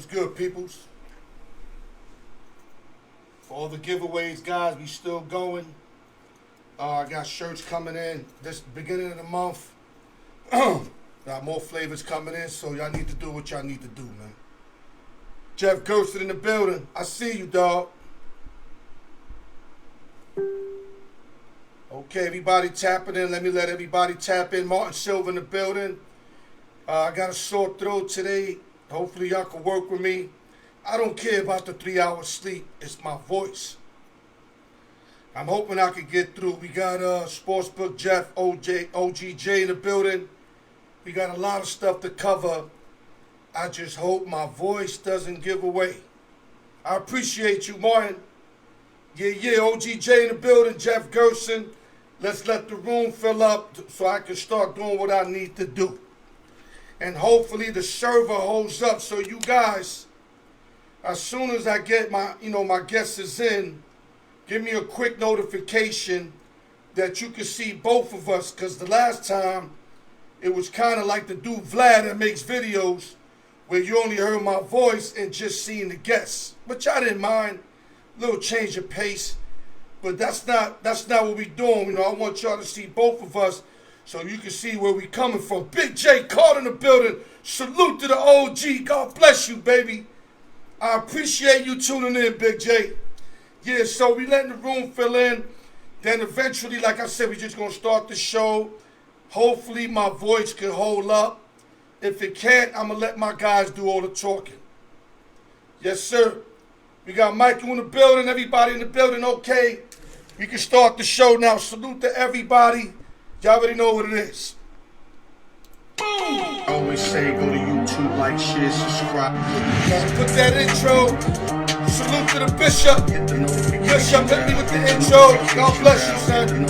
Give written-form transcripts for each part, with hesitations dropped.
What's good, peoples? For all the giveaways, guys, we still going. I got shirts coming in this beginning of the month. Got more flavors coming in, so y'all need to do what y'all need to do, man. Jeff Gerson in the building. I see you, dog. Okay, everybody tapping in. Let me let everybody tap in. Martin Silva in the building. I got a sore throat today. Hopefully y'all can work with me. I don't care about the 3 hours sleep. It's my voice. I'm hoping I can get through. We got Sportsbook Jeff, OGJ in the building. We got a lot of stuff to cover. I just hope my voice doesn't give away. I appreciate you, Martin. Yeah, OGJ in the building, Jeff Gerson. Let's let the room fill up so I can start doing what I need to do. And hopefully the server holds up so you guys, as soon as I get my guests is in, give me a quick notification that you can see both of us. Because the last time, it was kind of like the dude Vlad that makes videos where you only heard my voice and just seeing the guests. Which I didn't mind. Little change of pace. But that's not what we doing. I want y'all to see both of us so you can see where we coming from. Big J Carter in the building. Salute to the OG. God bless you, baby. I appreciate you tuning in, Big J. Yeah, so we letting the room fill in. Then eventually, like I said, we just going to start the show. Hopefully my voice can hold up. If it can't, I'm going to let my guys do all the talking. Yes, sir. We got Michael in the building. Everybody in the building, okay. We can start the show now. Salute to everybody. Y'all already know what it is. I always say go to YouTube, like, share, subscribe. Put that intro. Salute to the Bishop. Bishop, hit me with the intro. God bless you, son.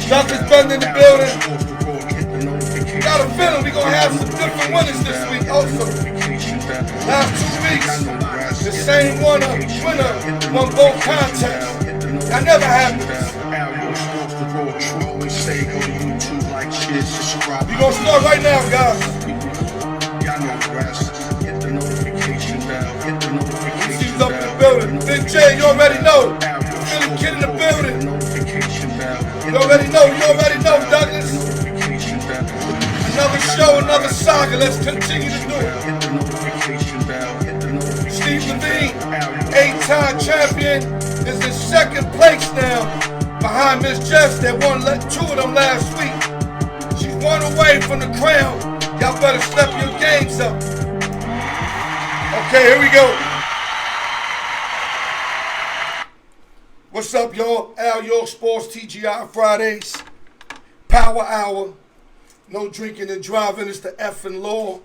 Dr. Ben in the building. Got a feeling we're going to have some different winners this week also. Last 2 weeks, the same winner won both contests. That never happens. We gonna start right now, guys. He's up in the building. Big J, you already know. Philly Kid in the building. You already know, Douglas. Another show, another saga. Let's continue to do it. Steve Levine, 8-time champion, is in second place now behind Miss Jess that won 2 of them last week. She's 1 away from the crown. Y'all better step your games up. Okay, here we go. What's up, y'all? Al York Sports TGI Fridays. Power Hour. No drinking and driving. It's the effing law.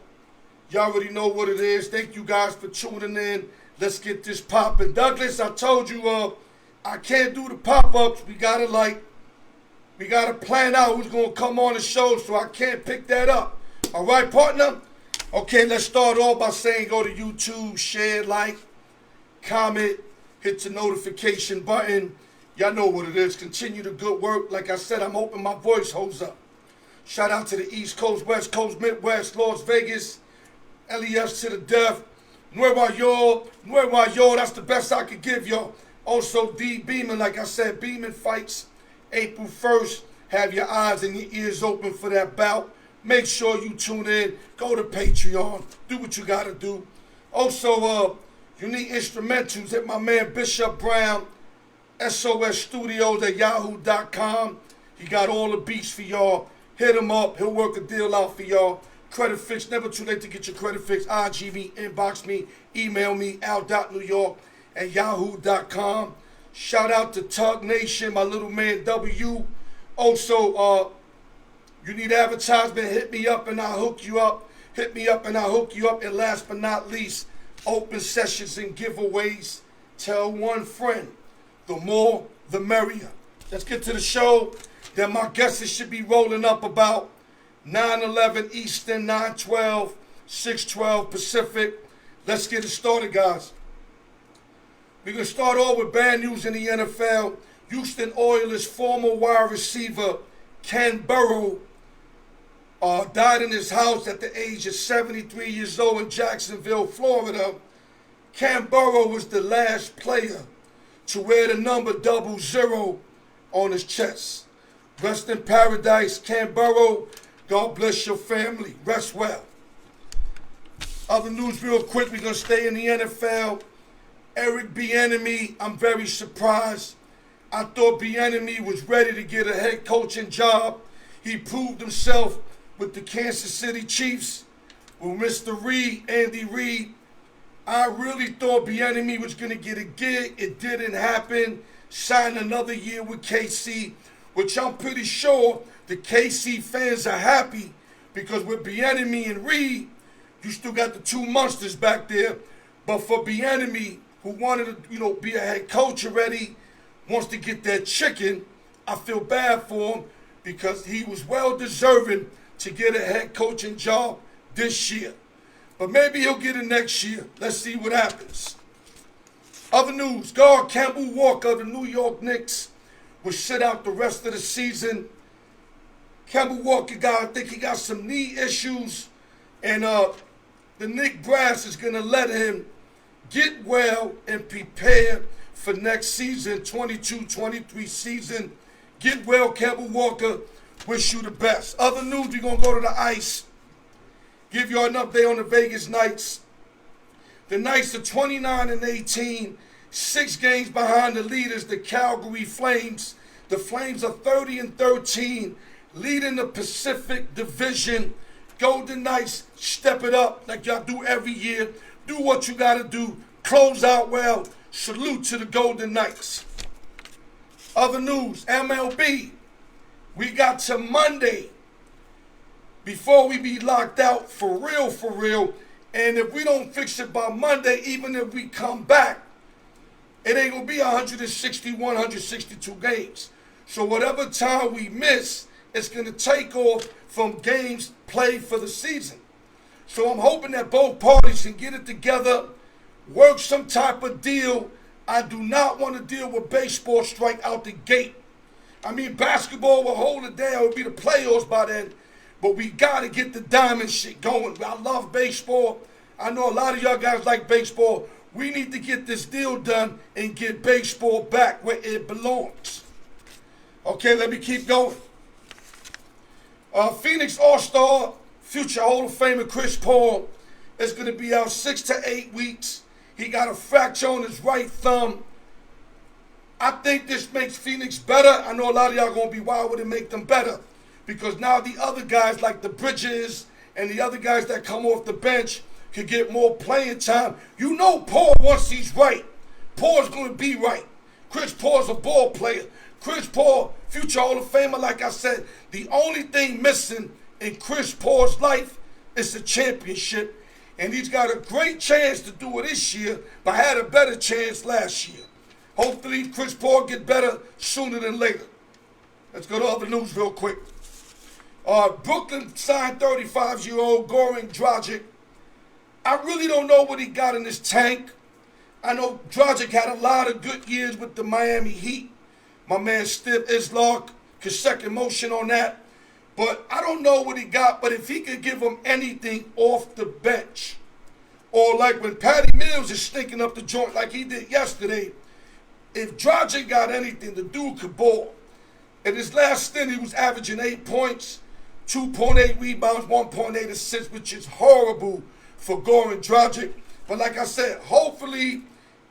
Y'all already know what it is. Thank you guys for tuning in. Let's get this popping. Douglas, I told you I can't do the pop-ups. We gotta plan out who's gonna come on the show, so I can't pick that up. All right, partner? Okay, let's start off by saying go to YouTube, share, like, comment, hit the notification button. Y'all know what it is. Continue the good work. Like I said, I'm hoping my voice holds up. Shout out to the East Coast, West Coast, Midwest, Las Vegas, LES to the death. Nueva York, that's the best I could give y'all. Also, D Beeman, like I said, Beeman fights April 1st. Have your eyes and your ears open for that bout. Make sure you tune in. Go to Patreon. Do what you got to do. Also, you need instrumentals. Hit my man Bishop Brown, SOS Studios at yahoo.com. He got all the beats for y'all. Hit him up. He'll work a deal out for y'all. Credit fix. Never too late to get your credit fix. IG me, inbox me, email me, al.newyork@yahoo.com. Shout out to Tug Nation, my little man W. Also, you need advertisement, hit me up and I'll hook you up. Hit me up and I'll hook you up. And last but not least, open sessions and giveaways. Tell one friend. The more, the merrier. Let's get to the show. Then my guesses should be rolling up about 9/11 Eastern, 9/12, 6/12 Pacific. Let's get it started, guys. We're going to start off with bad news in the NFL. Houston Oilers former wide receiver Ken Burrough died in his house at the age of 73 years old in Jacksonville, Florida. Cam Burrough was the last player to wear the number 00 on his chest. Rest in paradise, Cam Burrough. God bless your family. Rest well. Other news real quick. We're going to stay in the NFL. Eric Bieniemy, I'm very surprised. I thought Bieniemy was ready to get a head coaching job. He proved himself with the Kansas City Chiefs, with Mr. Reed, Andy Reid. I really thought Bieniemy was going to get a gig. It didn't happen. Signed another year with KC, which I'm pretty sure the KC fans are happy, because with Bieniemy and Reid, you still got the two monsters back there. But for Bieniemy, who wanted to, be a head coach already, wants to get that chicken, I feel bad for him, because he was well deserving to get a head coaching job this year. But maybe he'll get it next year. Let's see what happens. Other news, guard Kemba Walker of the New York Knicks will sit out the rest of the season. Kemba Walker I think he got some knee issues, and the Knicks brass is going to let him get well and prepare for next season, 22-23 season. Get well, Kemba Walker. Wish you the best. Other news, we're going to go to the ice. Give you an update on the Vegas Knights. The Knights are 29-18, 6 games behind the leaders, the Calgary Flames. The Flames are 30-13, leading the Pacific Division. Golden Knights, step it up like y'all do every year. Do what you got to do. Close out well. Salute to the Golden Knights. Other news, MLB. We got to Monday before we be locked out for real. And if we don't fix it by Monday, even if we come back, it ain't going to be 161, 162 games. So whatever time we miss, it's going to take off from games played for the season. So I'm hoping that both parties can get it together, work some type of deal. I do not want to deal with baseball strike out the gate. I mean, basketball will hold it down. It will be the playoffs by then. But we got to get the diamond shit going. I love baseball. I know a lot of y'all guys like baseball. We need to get this deal done and get baseball back where it belongs. Okay, let me keep going. Phoenix All-Star, future Hall of Famer Chris Paul is going to be out 6 to 8 weeks. He got a fracture on his right thumb. I think this makes Phoenix better. I know a lot of y'all going to be wild with it, make them better. Because now the other guys like the Bridges and the other guys that come off the bench can get more playing time. You know Paul, once he's right, Paul's going to be right. Chris Paul's a ball player. Chris Paul, future Hall of Famer, like I said, the only thing missing in Chris Paul's life is the championship. And he's got a great chance to do it this year, but had a better chance last year. Hopefully Chris Paul get better sooner than later. Let's go to other news real quick. Brooklyn signed 35-year-old Goran Dragic. I really don't know what he got in his tank. I know Dragic had a lot of good years with the Miami Heat. My man Steve Islock could second motion on that. But I don't know what he got, but if he could give him anything off the bench, or like when Patty Mills is stinking up the joint like he did yesterday, if Dragic got anything, the dude could ball. In his last stint, he was averaging 8 points, 2.8 rebounds, 1.8 assists, which is horrible for Goran Dragic. But like I said, hopefully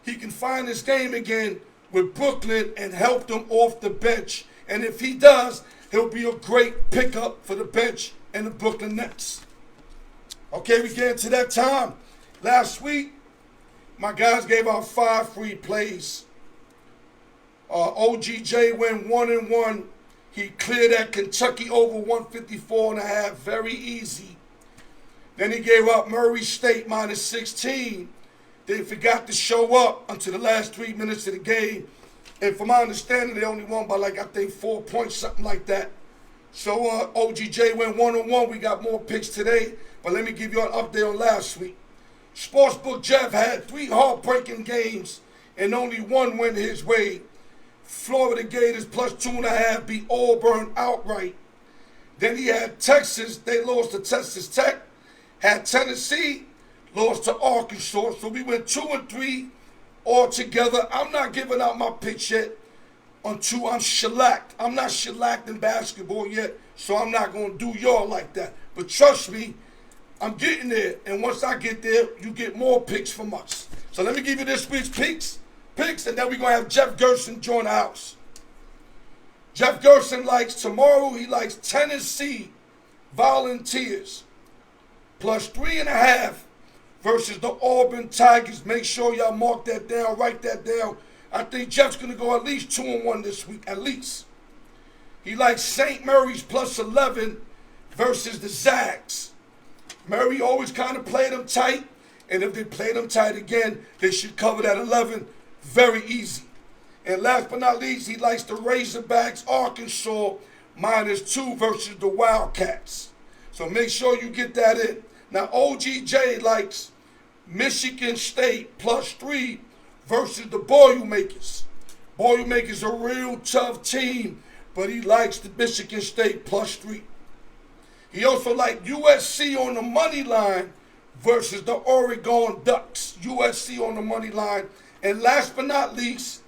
he can find his game again with Brooklyn and help them off the bench. And if he does, he'll be a great pickup for the bench and the Brooklyn Nets. Okay, we get into that time. Last week, my guys gave out 5 free plays. OGJ went 1-1. He cleared that Kentucky over 154.5, very easy. Then he gave up Murray State minus 16. They forgot to show up until the last 3 minutes of the game. And from my understanding, they only won by I think 4 points, something like that. So OGJ went 1-1. We got more picks today. But let me give you an update on last week. Sportsbook Jeff had 3 heartbreaking games and only 1 went his way. Florida Gators plus 2.5 beat Auburn outright. Then he had Texas. They lost to Texas Tech. Had Tennessee lost to Arkansas. So we went 2-3 all together. I'm not giving out my picks yet until I'm shellacked. I'm not shellacked in basketball yet, so I'm not going to do y'all like that. But trust me, I'm getting there. And once I get there, you get more picks from us. So let me give you this week's picks, and then we're going to have Jeff Gerson join the house. Jeff Gerson he likes Tennessee Volunteers plus 3.5 versus the Auburn Tigers. Make sure y'all mark that down, write that down. I think Jeff's going to go at least 2-1 this week, at least. He likes St. Mary's plus 11 versus the Zags. Murray always kind of played them tight, and if they play them tight again, they should cover that 11 very easy. And last but not least, he likes the Razorbacks, Arkansas, -2 versus the Wildcats. So make sure you get that in. Now, OGJ likes Michigan State +3 versus the Boilermakers. Boilermakers are a real tough team, but he likes the Michigan State +3. He also likes USC on the money line versus the Oregon Ducks. USC on the money line. And last but not least,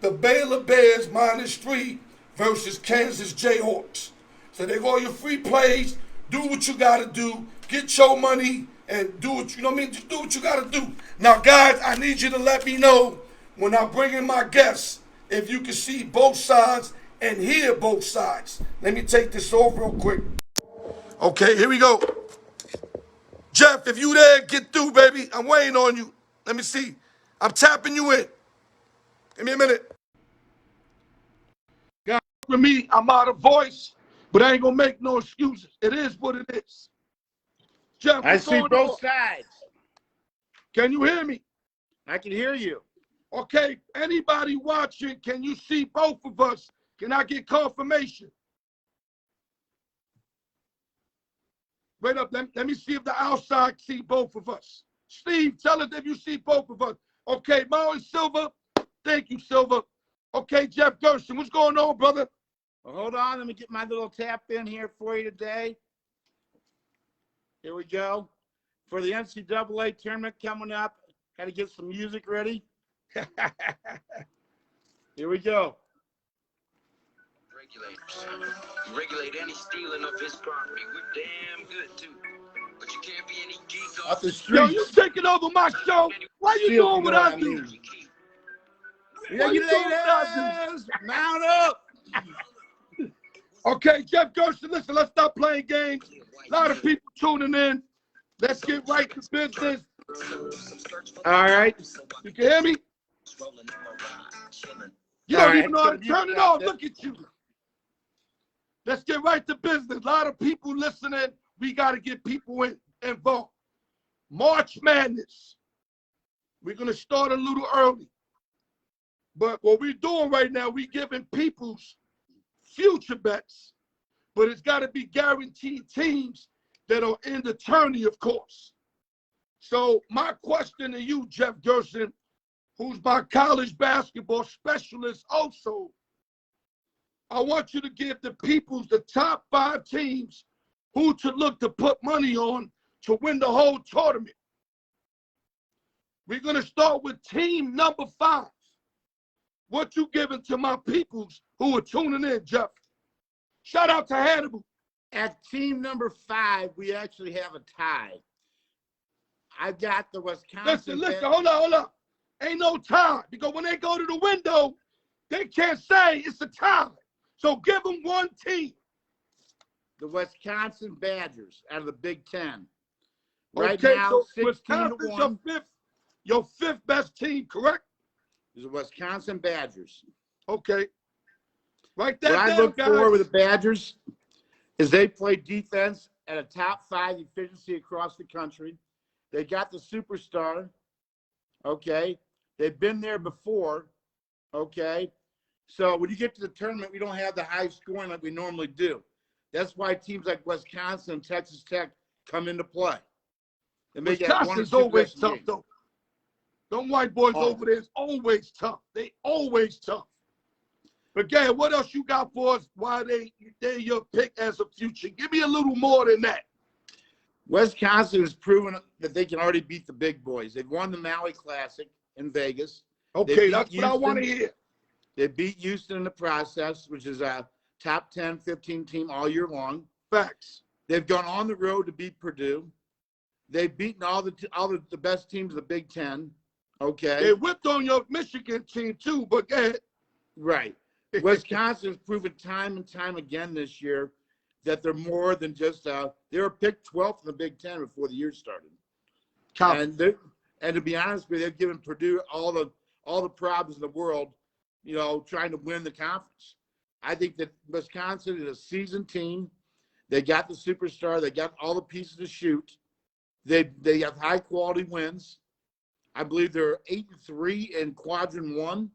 the Baylor Bears -3 versus Kansas Jayhawks. So there go your free plays. Do what you got to do. Get your money and do what you know what I mean. Just do what you got to do. Now, guys, I need you to let me know when I bring in my guests if you can see both sides and hear both sides. Let me take this off real quick. Okay, here we go. Jeff, if you there, get through, baby. I'm waiting on you. Let me see. I'm tapping you in. Give me a minute. Guys, with me, I'm out of voice, but I ain't gonna make no excuses. It is what it is. Jeff, I see both sides. Can you hear me? I can hear you. Okay, anybody watching, can you see both of us? Can I get confirmation? Wait up, let me see if the outside see both of us. Steve, tell us if you see both of us. Okay, Maui Silver, thank you, Silver. Okay, Jeff Gerson, what's going on, brother? Well, hold on, let me get my little tap in here for you today. Here we go. For the NCAA tournament coming up, got to get some music ready. Here we go. Regulators. You regulate any stealing of his property. We're damn good too. But you can't be any geek Off the Yo, street. you taking over my show? Why you doing what I do? Regulators, mount up. Okay, Jeff Gerson, listen, let's stop playing games. A lot of people tuning in. Let's get right to business. All right. You can hear me? You don't even know how to turn it off. Look at you. Let's get right to business. A lot of people listening. We got to get people involved. March Madness. We're going to start a little early. But what we're doing right now, we're giving people's future bets. But it's got to be guaranteed teams that are in the tourney, of course. So my question to you, Jeff Gerson, who's my college basketball specialist also, I want you to give the peoples the top 5 teams who to look to put money on to win the whole tournament. We're going to start with team number 5. What you giving to my peoples who are tuning in, Jeff? Shout out to Hannibal. At team number 5, we actually have a tie. I got the Wisconsin. Listen, hold on. Ain't no tie, because when they go to the window, they can't say it's a tie. So give them one team. The Wisconsin Badgers out of the Big Ten. Right Okay, now, so 16-1. Your fifth best team, correct? Is the Wisconsin Badgers. Okay. Write that what down, I look guys. for with the Badgers is they play defense at a top 5 efficiency across the country. They got the superstar. Okay. They've been there before. Okay. So when you get to the tournament, we don't have the high scoring like we normally do. That's why teams like Wisconsin and Texas Tech come into play. Wisconsin's always tough, though. Them white boys over there is always tough. They always tough. But, Gary, what else you got for us? Why they're your pick as a future? Give me a little more than that. Wisconsin has proven that they can already beat the big boys. They've won the Maui Classic in Vegas. Okay, that's what I want to hear. They beat Houston in the process, which is a top 10, 15 team all year long. Facts. They've gone on the road to beat Purdue. They've beaten all the best teams of the Big Ten. Okay. They whipped on your Michigan team too, but go ahead. Right. Wisconsin has proven time and time again this year that they're more than just they were picked 12th in the Big Ten before the year started. And to be honest with you, they've given Purdue all the problems in the world, trying to win the conference. I think that Wisconsin is a seasoned team. They got the superstar. They got all the pieces to shoot. They have high quality wins. I believe they're 8-3 in quadrant one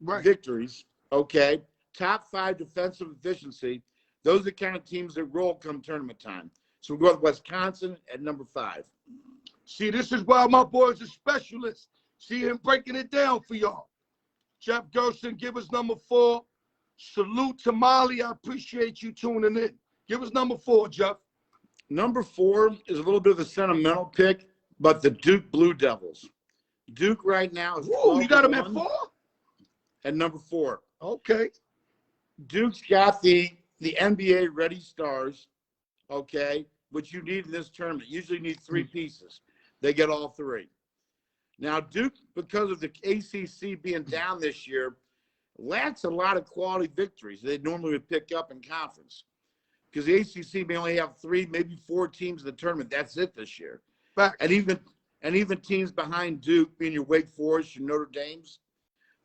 victories. Okay. Top 5 defensive efficiency. Those are the kind of teams that roll come tournament time. So we'll go with Wisconsin at number 5. See, this is why my boy's a specialist. See him breaking it down for y'all. Jeff Gerson, give us number 4. Salute to Molly. I appreciate you tuning in. Give us number 4, Jeff. Number 4 is a little bit of a sentimental pick, but the Duke Blue Devils. Duke right now is you got him at 4? At number 4. Okay. Duke's got the NBA ready stars, okay, which you need in this tournament. Usually need 3 pieces. They get all 3. Now, Duke, because of the ACC being down this year, lacks a lot of quality victories they normally would pick up in conference. Because the ACC may only have 3, maybe 4 teams in the tournament. That's it this year. Fact. And even teams behind Duke, being your Wake Forest, your Notre Dame's,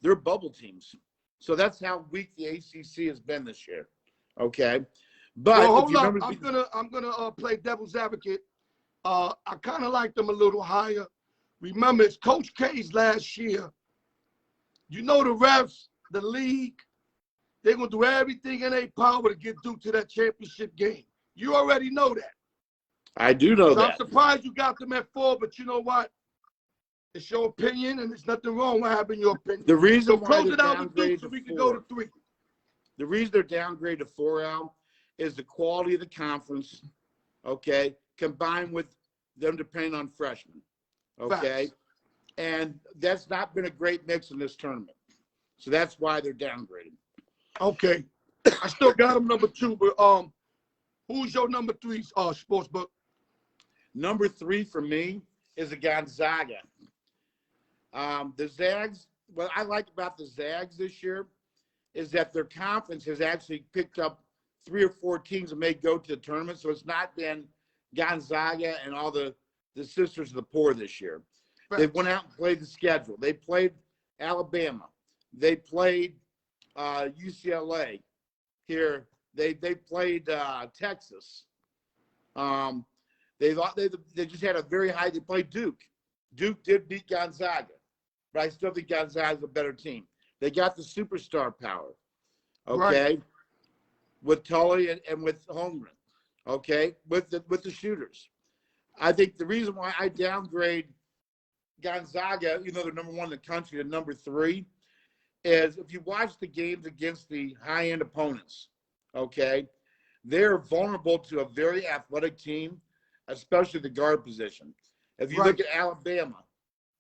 they're bubble teams. So that's how weak the ACC has been this year. Okay, but well, hold up. I'm gonna play devil's advocate. I kind of like them a little higher. Remember, it's Coach K's last year. The refs, the league, they're gonna do everything in their power to get Duke to that championship game. You already know that. I do know that. I'm surprised you got them at 4, but you know what? It's your opinion, and there's nothing wrong with having your opinion. The reason why close it out with Duke so we can go to 3. The reason they're downgraded to 4, Al, is the quality of the conference, okay, combined with them depending on freshmen, okay? Facts. And that's not been a great mix in this tournament. So that's why they're downgraded. Okay. I still got them number 2, but who's your number 3 sportsbook? Number 3 for me is the Gonzaga. The Zags, what I like about the Zags this year is that their conference has actually picked up 3 or 4 teams that may go to the tournament. So it's not been Gonzaga and all the Sisters of the Poor this year. Right. They went out and played the schedule. They played Alabama. They played UCLA here. They played Texas. They just had a very high. They played Duke. Duke did beat Gonzaga, but I still think Gonzaga's a better team. They got the superstar power, okay, right, with Tully and with Holmgren, okay, with the shooters. I think the reason why I downgrade Gonzaga, even though they're number 1 in the country, to number 3, is if you watch the games against the high-end opponents, okay, they're vulnerable to a very athletic team, especially the guard position. If you look at Alabama,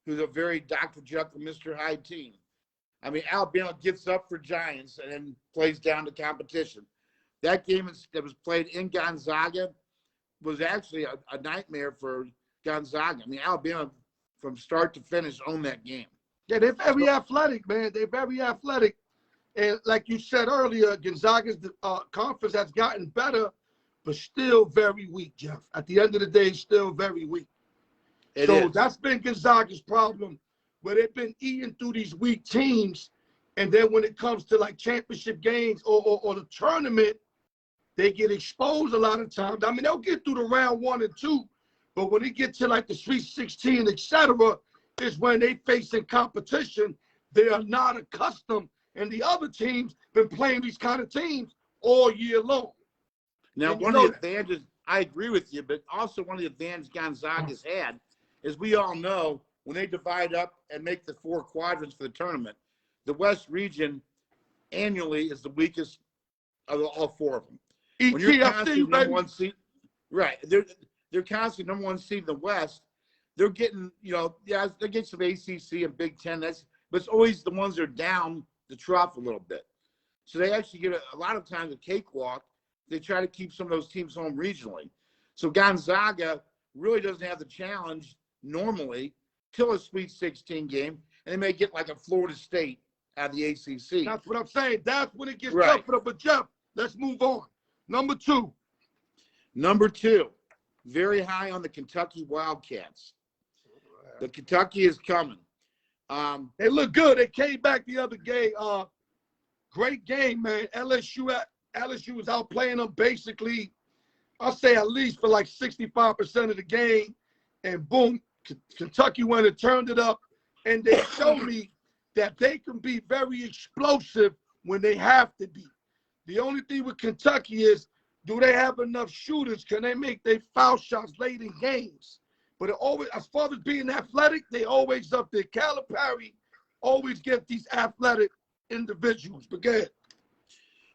who's a very Dr. Jekyll, Mr. Hyde team, I mean, Alabama gets up for Giants and then plays down to competition. That game that was played in Gonzaga was actually a nightmare for Gonzaga. I mean, Alabama, from start to finish, owned that game. Yeah, they're very athletic, man. They're very athletic. And like you said earlier, Gonzaga's conference has gotten better, but still very weak, Jeff. At the end of the day, still very weak. That's been Gonzaga's problem, where they've been eating through these weak teams, and then when it comes to like championship games or the tournament, they get exposed a lot of times. I mean, they'll get through the round 1 and 2, but when they get to like the Sweet 16, etc., is when they facing competition they are not accustomed, and the other teams been playing these kind of teams all year long. Now, one of the advantages, I agree with you, but also one of the advantages Gonzaga's had is we all know when they divide up and make the 4 quadrants for the tournament, the West region annually is the weakest of all 4 of them. When you're constantly number 1 seed, right? They're constantly number 1 seed in the West. they're getting, they're getting some ACC and Big Ten. But it's always the ones that are down the trough a little bit. So they actually get a lot of times a cakewalk. They try to keep some of those teams home regionally. So Gonzaga really doesn't have the challenge normally till a Sweet 16 game, and they may get like a Florida State out of the ACC. That's what I'm saying. That's when it gets Right. tough for them. But, Jeff, let's move on. Number two, very high on the Kentucky Wildcats. The Kentucky is coming. they look good. They came back the other game. Great game, man. LSU was out playing them basically, I'll say at least for like 65% of the game. And boom, Kentucky went and turned it up. And they showed me that they can be very explosive when they have to be. The only thing with Kentucky is, do they have enough shooters? Can they make their foul shots late in games? But it always, as far as being athletic, they always up there. Calipari always get these athletic individuals. But go ahead.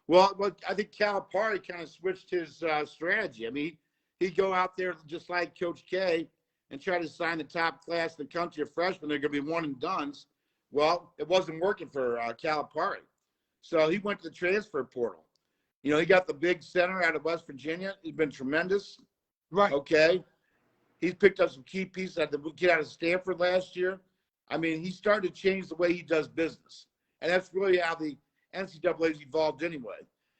Well, I think Calipari kind of switched his strategy. I mean, he'd go out there just like Coach K and try to sign the top class in the country of freshmen. They're going to be one and dones. Well, it wasn't working for Calipari. So he went to the transfer portal. He got the big center out of West Virginia. He's been tremendous. Right. Okay. He's picked up some key pieces at the kid out of Stanford last year. I mean, he started to change the way he does business. And that's really how the NCAA's evolved anyway.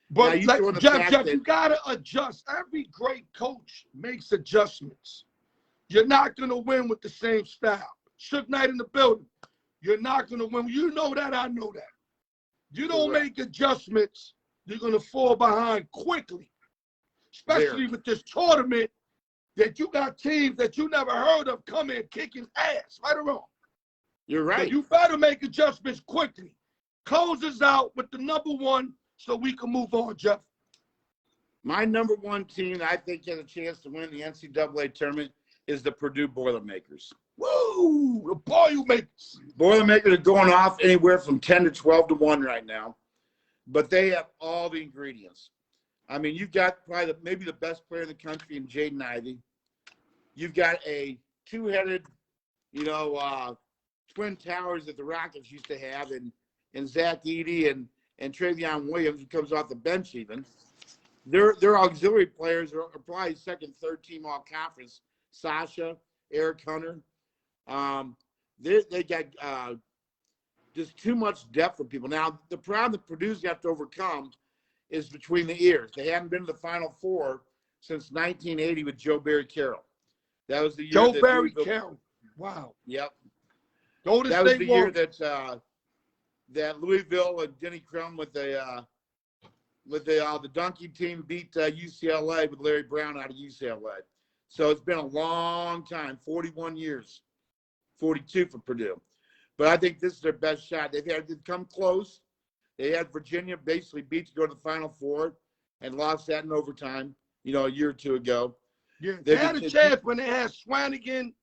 But Jeff, you got to adjust. Every great coach makes adjustments. You're not going to win with the same style. Suge Knight in the building. You're not going to win. You know that. I know that. You don't make adjustments, you're going to fall behind quickly, especially with this tournament that you got teams that you never heard of coming kicking ass, right or wrong. You're right. So you better make adjustments quickly. Close us out with the number one so we can move on, Jeff. My number one team that I think has a chance to win the NCAA tournament is the Purdue Boilermakers. Woo! The Boilermakers. Boilermakers are going off anywhere from 10 to 12 to 1 right now, but they have all the ingredients. I mean, you've got probably maybe the best player in the country in Jaden Ivey. You've got a two-headed, twin towers that the Rockets used to have in Zach Edey and Travion Williams, who comes off the bench even. Their auxiliary players are probably second, third team all conference. Sasha, Eric Hunter. They got just too much depth for people. Now, the problem that Purdue's got to overcome is between the ears. They haven't been to the Final Four since 1980 with Joe Barry Carroll. That was the year Joe Barry Carroll. Wow. Yep. That was the year that Louisville and Denny Crum with the donkey team beat UCLA with Larry Brown out of UCLA. So it's been a long time, 41 years, 42 for Purdue. But I think this is their best shot. They've had to come close. They had Virginia basically beat to go to the Final Four and lost that in overtime, a year or two ago. Yeah, they had a chance when they had Swanigan,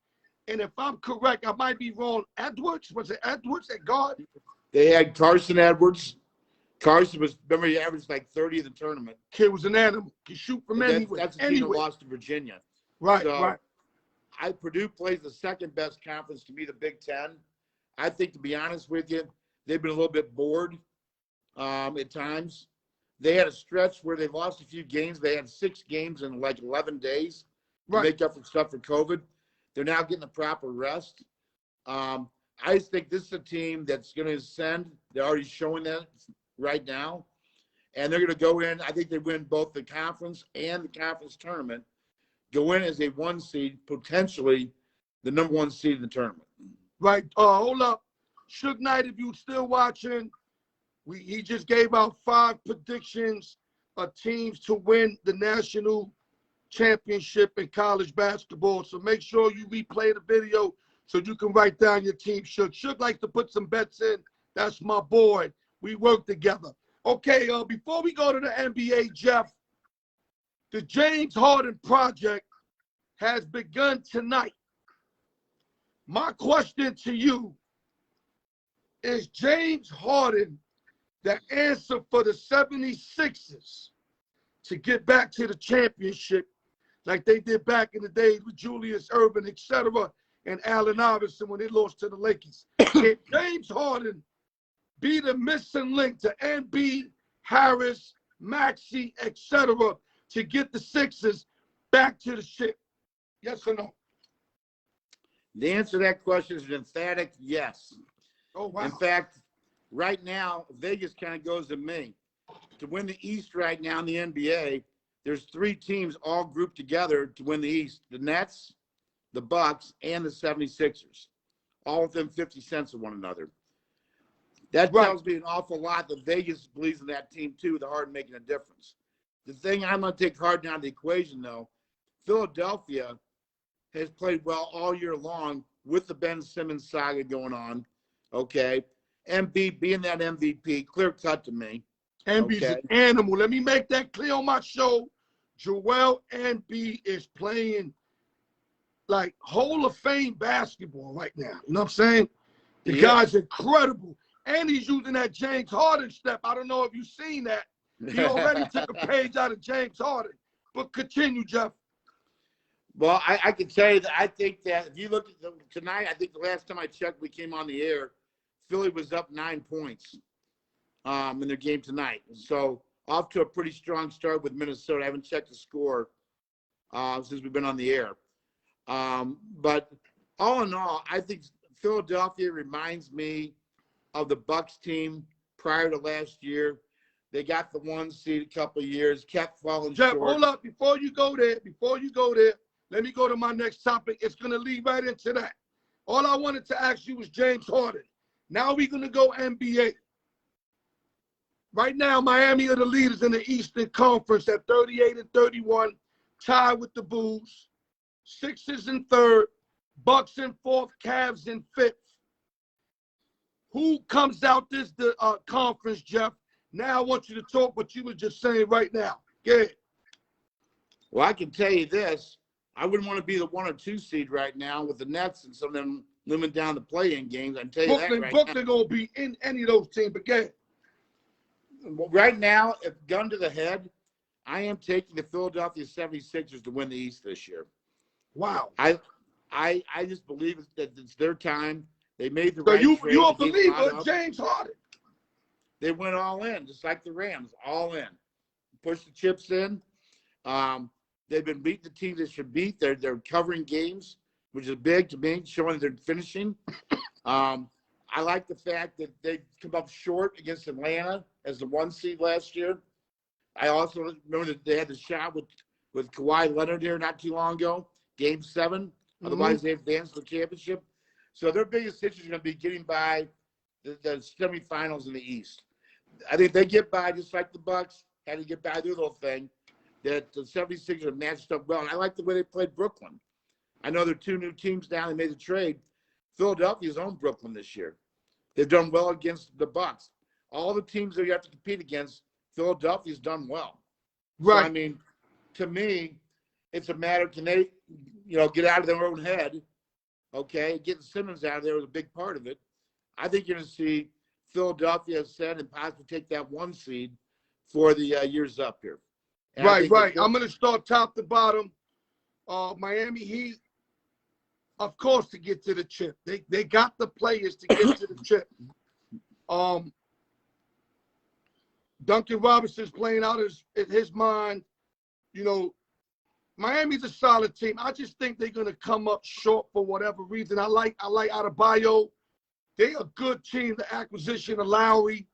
and if I'm correct, I might be wrong. Edwards, was it Edwards at guard? They had Carson Edwards. Carson remember, he averaged like 30 in the tournament. Kid was an animal. He shoot from anywhere. That's a team that lost to Virginia. Right, right. Purdue plays the second best conference to me, the Big Ten. I think, to be honest with you, they've been a little bit bored at times. They had a stretch where they lost a few games. They had 6 games in like 11 days to make up for stuff for COVID. They're now getting the proper rest. I just think this is a team that's going to ascend. They're already showing that right now. And they're going to go in. I think they win both the conference and the conference tournament. Go in as a 1 seed, potentially the number 1 seed in the tournament. Right. Hold up. Suge Knight, if you're still watching, he just gave out 5 predictions of teams to win the national championship in college basketball. So make sure you replay the video so you can write down your team. Suge likes to put some bets in. That's my boy. We work together. Okay, before we go to the NBA, Jeff, the James Harden project has begun tonight. My question to you is, James Harden the answer for the 76ers to get back to the championship like they did back in the days with Julius Erving, etc.? and Allen Iverson when they lost to the Lakers. If James Harden be the missing link to Embiid, Harris, Maxey, etc., to get the Sixers back to the ship? Yes or no? The answer to that question is an emphatic yes. Oh, wow. In fact, right now, Vegas kind of goes to me. To win the East right now in the NBA, there's 3 teams all grouped together to win the East. The Nets, the Bucks, and the 76ers, all within 50 cents of one another. That tells me an awful lot that Vegas believes in that team, too, with Harden making a difference. The thing I'm going to take Harden out of the equation, though, Philadelphia has played well all year long with the Ben Simmons saga going on, okay? Embiid being that MVP, clear cut to me. Embiid's an animal. Let me make that clear on my show. Joel Embiid is playing like Hall of Fame basketball right now. You know what I'm saying? The guy's incredible. And he's using that James Harden step. I don't know if you've seen that. He already took a page out of James Harden. But continue, Jeff. Well, I can tell you that I think that if you look at tonight, I think the last time I checked, we came on the air, Philly was up 9 points in their game tonight. So off to a pretty strong start with Minnesota. I haven't checked the score since we've been on the air. But all in all, I think Philadelphia reminds me of the Bucks team prior to last year. They got the 1 seed a couple of years, kept falling short. Jeff, hold up. Before you go there, let me go to my next topic. It's going to lead right into that. All I wanted to ask you was James Harden. Now we're going to go NBA. Right now, Miami are the leaders in the Eastern Conference at 38-31, tied with the Bulls. Sixers in 3rd, Bucks in 4th, Cavs in 5th. Who comes out this conference, Jeff? Now I want you to talk what you were just saying right now. Go ahead. Well, I can tell you this. I wouldn't want to be the 1 or 2 seed right now with the Nets and some of them looming down the play-in games. I can tell you that right now. Brooklyn going to be in any of those teams, but go ahead. Right now, if gun to the head, I am taking the Philadelphia 76ers to win the East this year. Wow. I just believe that it's their time. They made the right trade. So you a believer in James Harden? They went all in, just like the Rams, all in. Push the chips in. They've been beating the teams they should beat. They're covering games, which is big to me, showing they're finishing. I like the fact that they come up short against Atlanta as the 1 seed last year. I also remember that they had the shot with Kawhi Leonard here not too long ago, Game 7. Otherwise, they advanced to the championship. So their biggest issue is going to be getting by the semifinals in the East. I think they get by just like the Bucks had to get by their little thing, that the 76ers have matched up well. And I like the way they played Brooklyn. I know they're 2 new teams down. They made the trade. Philadelphia's owned Brooklyn this year. They've done well against the Bucks. All the teams that you have to compete against, Philadelphia's done well. Right. So, I mean, to me, it's a matter, can they, get out of their own head, okay? Getting Simmons out of there was a big part of it. I think you're going to see Philadelphia ascend and possibly take that 1 seed for the years up here. And right. I'm going to start top to bottom. Miami Heat, of course, to get to the chip. They got the players to get to the chip. Duncan Robinson's playing out his mind. Miami's a solid team. I just think they're going to come up short for whatever reason. I like Adebayo. They're a good team, the acquisition of Lowry.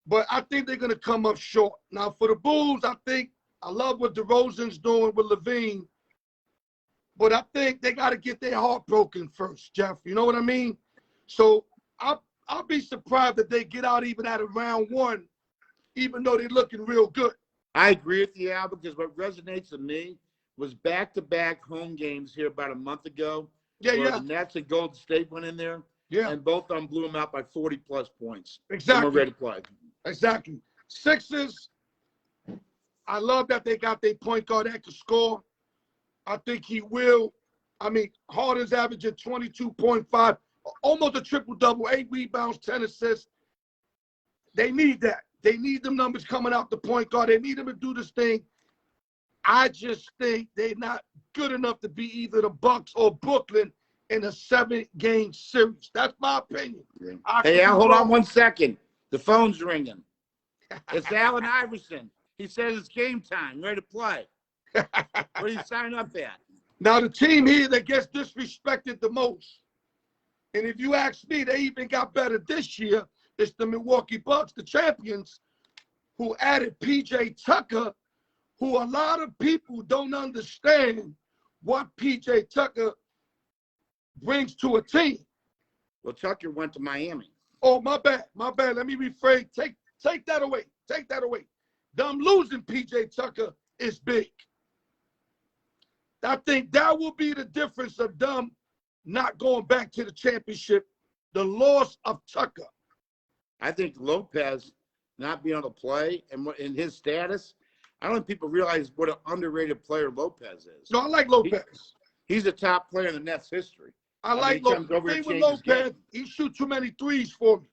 But I think they're going to come up short. Now, for the Bulls, I love what DeRozan's doing with Levine. But I think they got to get their heart broken first, Jeff. You know what I mean? So I'll be surprised if they get out even at a round 1, even though they're looking real good. I agree with you, Al, because what resonates with me was back-to-back home games here about a month ago. Yeah. The Nets and Golden State went in there. Yeah. And both of them blew them out by 40-plus points. Exactly. We're ready to play. Exactly. Sixers, I love that they got their point guard that can score. I think he will. Harden's averaging 22.5, almost a triple-double, 8 rebounds, 10 assists. They need that. They need them numbers coming out the point guard. They need him to do this thing. I just think they're not good enough to be either the Bucks or Brooklyn in a 7-game series. That's my opinion. Hey, Al, hold on 1 second. The phone's ringing. It's Allen Iverson. He says it's game time. Ready to play. Where do you sign up at? Now, the team here that gets disrespected the most, and if you ask me, they even got better this year, is the Milwaukee Bucks, the champions, who added P.J. Tucker, who a lot of people don't understand what P.J. Tucker brings to a team. Well, Tucker went to Miami. Oh, my bad. My bad. Let me rephrase. Take that away. Take that away. Them losing P.J. Tucker is big. I think that will be the difference of them not going back to the championship, the loss of Tucker. I think Lopez not being able to play and in his status, I don't think people realize what an underrated player Lopez is. No, I like Lopez. He's a top player in the Nets history. I like Lopez. The thing with Lopez, he shoots too many threes for me.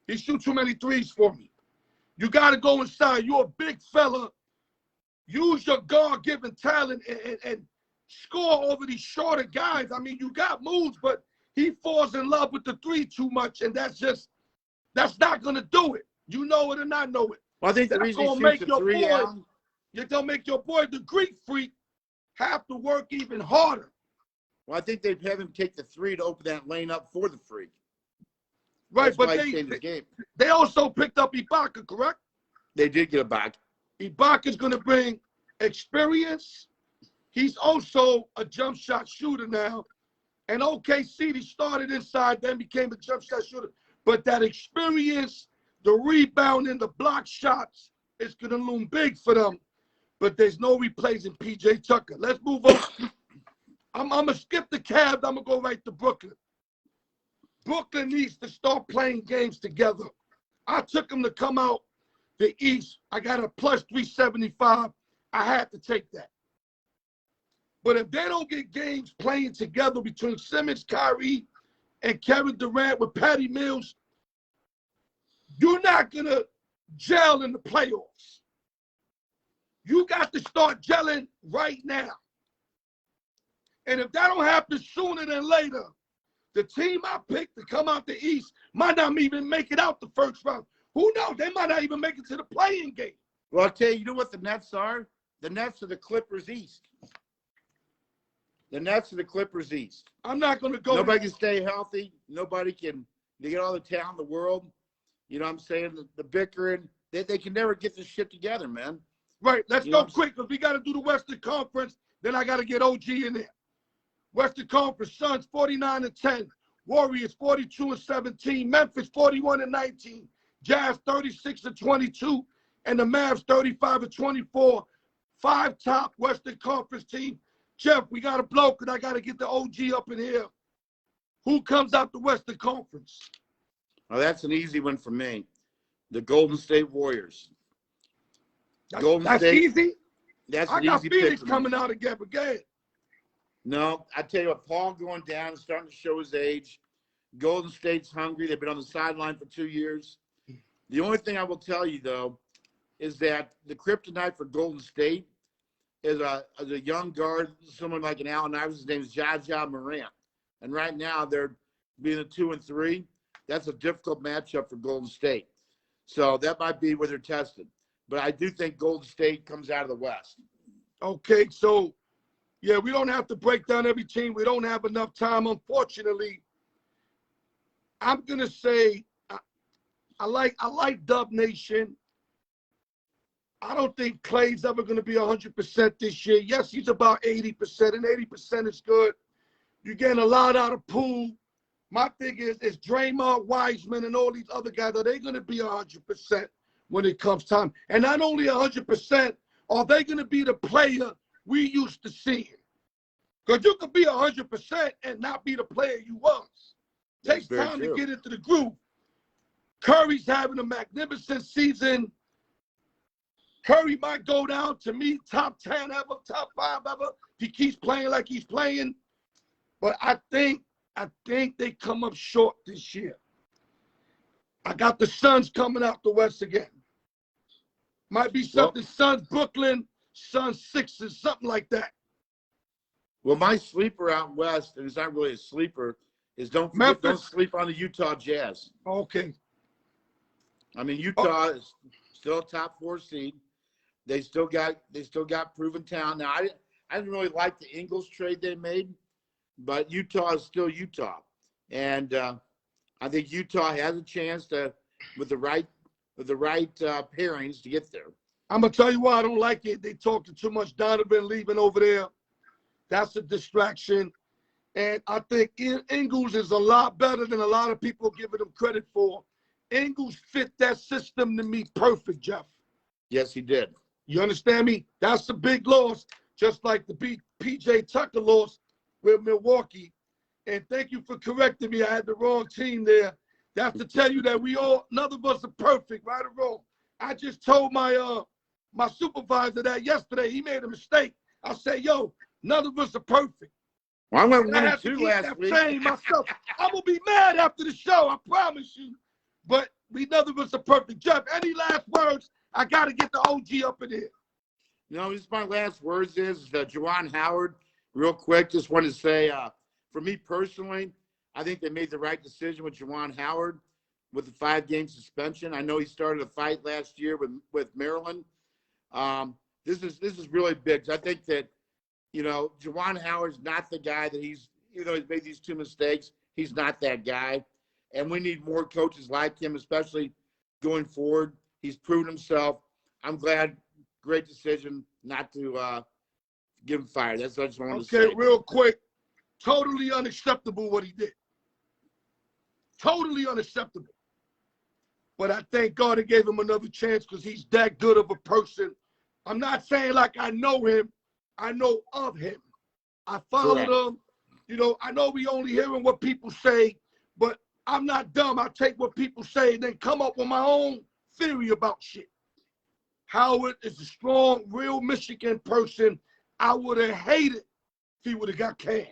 He shoots too many threes for me. You got to go inside. You're a big fella. Use your God-given talent and score over these shorter guys. I mean, you got moves, but he falls in love with the three too much, and that's not going to do it. You know it or not know it. Well, I think the reason he shoots the three, Alan, you're going to make your boy, the Greek freak, have to work even harder. Well, I think they'd have him take the three to open that lane up for the freak. Right, that's but they also picked up Ibaka, correct? They did get Ibaka. Ibaka's going to bring experience. He's also a jump shot shooter now. And OKC, he started inside, then became a jump shot shooter. But that experience, the rebounding, the block shots, is going to loom big for them. But there's no replacing P.J. Tucker. Let's move on. I'm going to skip the Cavs. I'm going to go right to Brooklyn. Brooklyn needs to start playing games together. I took them to come out the East. I got a plus 375. I had to take that. But if they don't get games playing together between Simmons, Kyrie, and Kevin Durant with Patty Mills, you're not going to gel in the playoffs. You got to start gelling right now. And if that don't happen sooner than later, the team I picked to come out the East might not even make it out the first round. Who knows? They might not even make it to the play-in game. Well, I'll tell you, you know what the Nets are? The Nets are the Clippers East. The Nets are the Clippers East. I'm not going to go. Nobody can stay healthy. Nobody can. They get all the talent in the world. You know what I'm saying? The bickering. They can never get this shit together, man. Right. Let's go quick because we got to do the Western Conference. Then I got to get OG in there. Western Conference, Suns 49-10. Warriors 42-17. Memphis 41-19. Jazz 36-22. And the Mavs 35-24. 5 top Western Conference team. Jeff, we got a bloke, and I got to get the OG up in here. Who comes out the Western Conference? Oh, that's an easy one for me. The Golden State Warriors. That's easy? That's I an got easy Phoenix pick coming out again, but go ahead. No, I tell you what, Paul going down, starting to show his age. Golden State's hungry. They've been on the sideline for 2 years. The only thing I will tell you, though, is that the kryptonite for Golden State is a young guard, someone like an Allen Iverson. His name is Ja Morant. And right now, they're being a 2 and 3. That's a difficult matchup for Golden State. So that might be where they're tested. But I do think Golden State comes out of the West. Okay, so, yeah, we don't have to break down every team. We don't have enough time, unfortunately. I'm going to say I like Dub Nation. I don't think Clay's ever going to be 100% this year. Yes, he's about 80%, and 80% is good. You're getting a lot out of Poole. My thing is Draymond, Wiseman, and all these other guys, are they going to be 100% when it comes time? And not only 100%, are they going to be the player we used to seeing? Because you could be 100% and not be the player you was. Takes time to get into the groove. Curry's having a magnificent season. Curry might go down, to me, top 10 ever, top 5 ever. He keeps playing like he's playing. But I think they come up short this year. I got the Suns coming out the West again. Might be something, Suns, Brooklyn, Suns, Sixers, something like that. Well, my sleeper out west, and it's not really a sleeper, is don't sleep on the Utah Jazz. Okay. I mean, Utah is still a top 4 seed. They still got proven talent. Now, I didn't really like the Ingles trade they made, but Utah is still Utah, and I think Utah has a chance to, with the right pairings, to get there. I'm gonna tell you why I don't like it. They talked too much Donovan leaving over there. That's a distraction. And I think Ingles is a lot better than a lot of people giving him credit for. Ingles fit that system to me perfect, Jeff. Yes, he did. You understand me? That's a big loss, just like the P.J. Tucker loss with Milwaukee. And thank you for correcting me. I had the wrong team there. That's to tell you that none of us are perfect, right or wrong. I just told my my supervisor that yesterday. He made a mistake. I said, yo, none of us are perfect. Well, I went 1-2 last week. Myself. I'm going to be mad after the show, I promise you. But none of us are perfect. Jeff, any last words? I got to get the OG up in here. Just my last words is Juwan Howard, real quick. Just want to say, for me personally, I think they made the right decision with Juwan Howard with the 5-game suspension. I know he started a fight last year with Maryland. This is really big. I think that, Juwan Howard's not the guy that he's made these 2 mistakes. He's not that guy. And we need more coaches like him, especially going forward. He's proven himself. I'm glad. Great decision not to give him fired. That's what I just wanted to say. Okay, real quick. Totally unacceptable what he did. Totally unacceptable. But I thank God he gave him another chance because he's that good of a person. I'm not saying like I know him. I know of him. I followed him. I know we only hearing what people say, but I'm not dumb. I take what people say and then come up with my own theory about shit. Howard is a strong, real Michigan person. I would have hated if he would have got canned.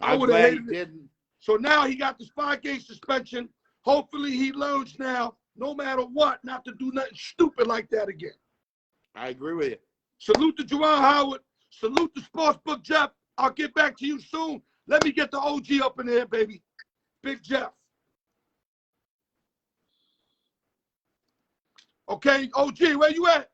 I would have hated it. Didn't. So now he got this 5-game suspension. Hopefully he learns now, no matter what, not to do nothing stupid like that again. I agree with you. Salute to Juwan Howard. Salute to Sportsbook Jeff. I'll get back to you soon. Let me get the OG up in there, baby. Big Jeff. Okay, OG, where you at?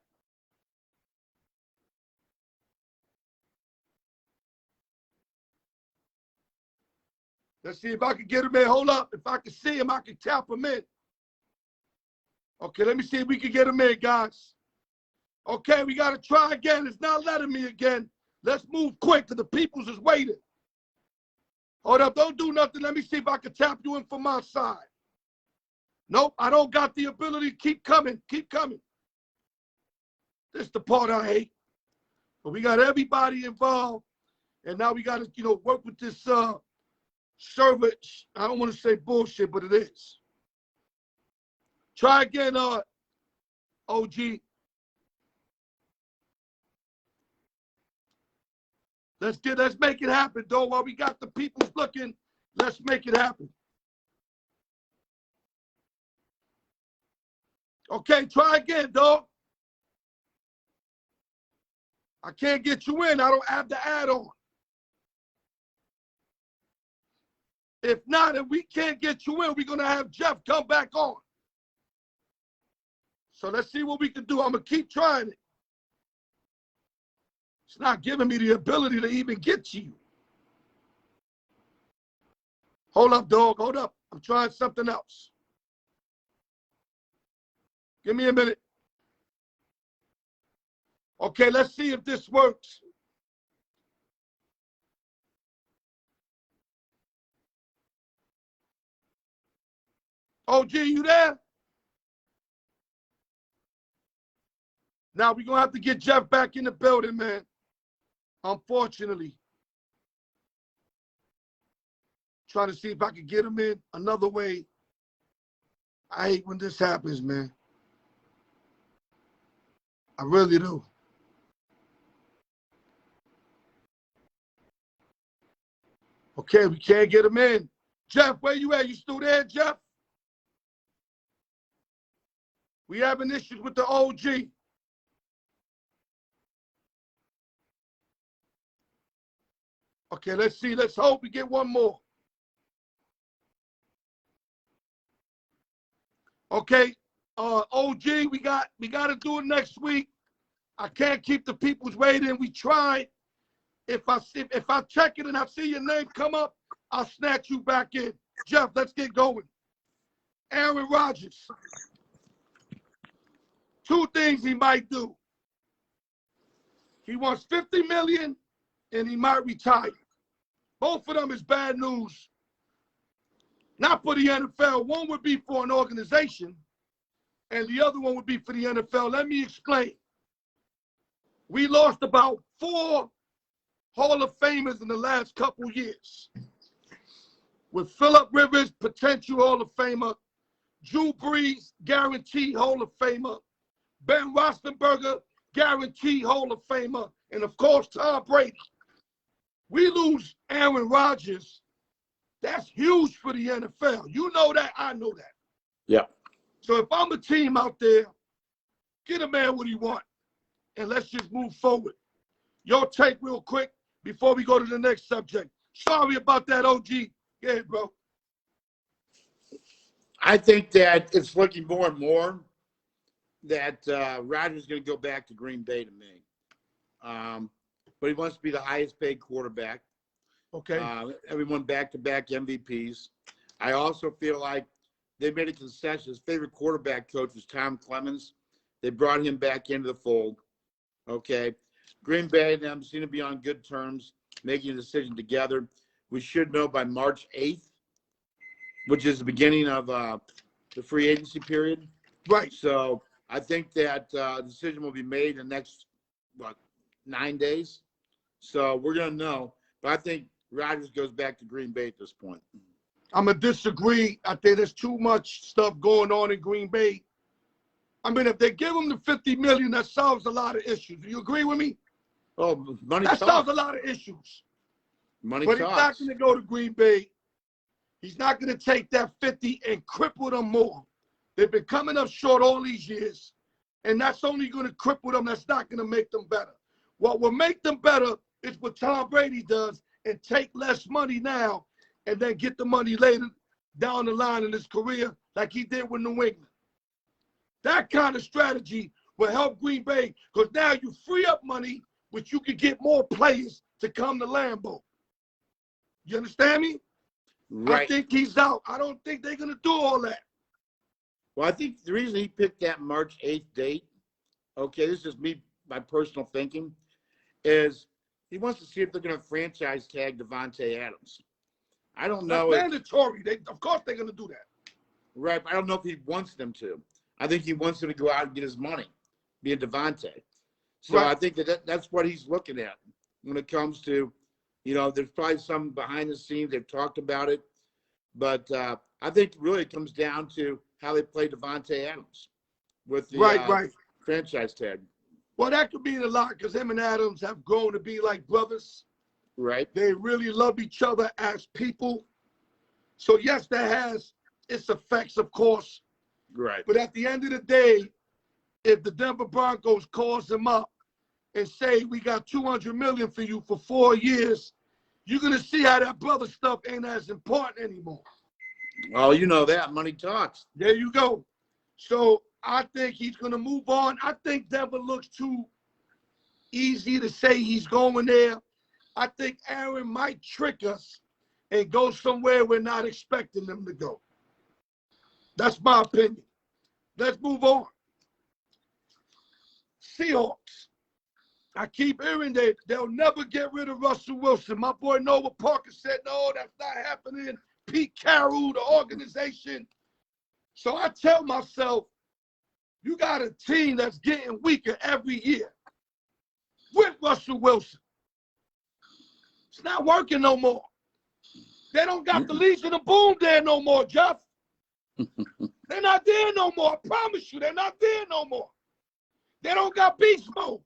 Let's see if I can get him in. Hold up. If I can see him, I can tap him in. Okay, let me see if we can get him in, guys. Okay, we got to try again. It's not letting me again. Let's move quick because the peoples is waiting. Hold up. Don't do nothing. Let me see if I can tap you in from my side. Nope, I don't got the ability. Keep coming. Keep coming. This is the part I hate. But we got everybody involved. And now we got to, work with this server. I don't want to say bullshit, but it is. Try again, OG. Let's make it happen, though. While we got the people looking, let's make it happen. Okay, try again, dog. I can't get you in. I don't have the add-on. If not, if we can't get you in, we're going to have Jeff come back on. So let's see what we can do. I'm going to keep trying it. It's not giving me the ability to even get to you. Hold up, dog. Hold up. I'm trying something else. Give me a minute. Okay, let's see if this works. OG, you there? Now we're going to have to get Jeff back in the building, man. Unfortunately. Trying to see if I can get him in another way. I hate when this happens, man. I really do. Okay, we can't get him in. Jeff, where you at? You still there, Jeff? We having issues with the OG. Okay, let's see. Let's hope we get one more. Okay, OG, we got to do it next week. I can't keep the people's waiting. We tried. If I check it and I see your name come up, I'll snatch you back in. Jeff, let's get going. Aaron Rodgers. 2 things he might do. He wants $50 million and he might retire. Both of them is bad news. Not for the NFL. One would be for an organization, and the other one would be for the NFL. Let me explain. We lost about 4 Hall of Famers in the last couple years. With Phillip Rivers, potential Hall of Famer, Drew Brees, guaranteed Hall of Famer, Ben Roethlisberger, guaranteed Hall of Famer, and of course Tom Brady. We lose Aaron Rodgers. That's huge for the NFL. You know that. I know that. Yeah. So if I'm a team out there, get a man what he want, and let's just move forward. Your take real quick before we go to the next subject. Sorry about that, OG. Yeah, bro. I think that it's looking more and more that Rodgers is going to go back to Green Bay to me. But he wants to be the highest paid quarterback. Okay. Everyone back-to-back MVPs. I also feel like they made a concession. His favorite quarterback coach was Tom Clemens. They brought him back into the fold. Okay. Green Bay and them seem to be on good terms, making a decision together. We should know by March 8th, which is the beginning of the free agency period. Right. So I think that the decision will be made in the next, 9 days. So we're going to know. But I think Rodgers goes back to Green Bay at this point. I'm going to disagree. I think there's too much stuff going on in Green Bay. I mean, if they give him the $50 million, that solves a lot of issues. Do you agree with me? Oh, money that talks. solves a lot of issues. Money but talks. He's not going to go to Green Bay. He's not going to take that 50 and cripple them more. They've been coming up short all these years, and that's only going to cripple them. That's not going to make them better. What will make them better is what Tom Brady does and take less money now and then get the money later down the line in his career like he did with New England. That kind of strategy will help Green Bay because now you free up money, which you can get more players to come to Lambeau. You understand me? Right. I think he's out. I don't think they're going to do all that. Well, I think the reason he picked that March 8th date, okay, this is me, my personal thinking, is he wants to see if they're going to franchise tag Davante Adams. I don't know. That's mandatory. Of course they're going to do that. Right, but I don't know if he wants them to. I think he wants them to go out and get his money, being Davante. So right. I think that's what he's looking at when it comes to, there's probably some behind the scenes. They've talked about it. But I think really it comes down to how they play Davante Adams with the right. franchise tag. Well, that could mean a lot because him and Adams have grown to be like brothers. Right. They really love each other as people. So, yes, that has its effects, of course. Right. But at the end of the day, if the Denver Broncos calls him up and say, we got $200 million for you for 4 years, you're going to see how that brother stuff ain't as important anymore. Oh, you know that. Money talks. There you go. So I think he's going to move on. I think Denver looks too easy to say he's going there. I think Aaron might trick us and go somewhere we're not expecting them to go. That's my opinion. Let's move on. Seahawks. I keep hearing that they'll never get rid of Russell Wilson. My boy Noah Parker said, no, that's not happening. Pete Carroll, the organization. So I tell myself, you got a team that's getting weaker every year with Russell Wilson. It's not working no more. They don't got the Legion of Boom there no more, Jeff. They're not there no more. I promise you, they're not there no more. They don't got beast mode.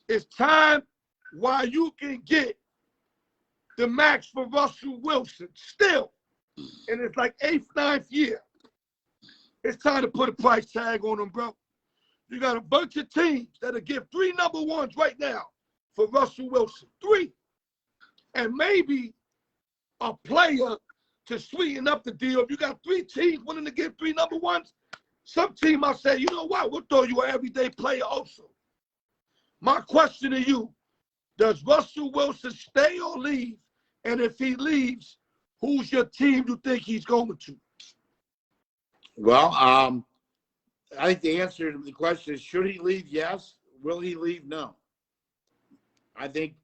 It's time while you can get the max for Russell Wilson still. And it's like 8th, 9th year. It's time to put a price tag on them, bro. You got a bunch of teams that'll give 3 number ones right now for Russell Wilson. 3. And maybe a player to sweeten up the deal. If you got 3 teams willing to give 3 number ones, some team might say, you know what, we'll throw you an everyday player also. My question to you, does Russell Wilson stay or leave? And if he leaves, who's your team you think he's going to? Well, I think the answer to the question is, should he leave? Yes. Will he leave? No. I think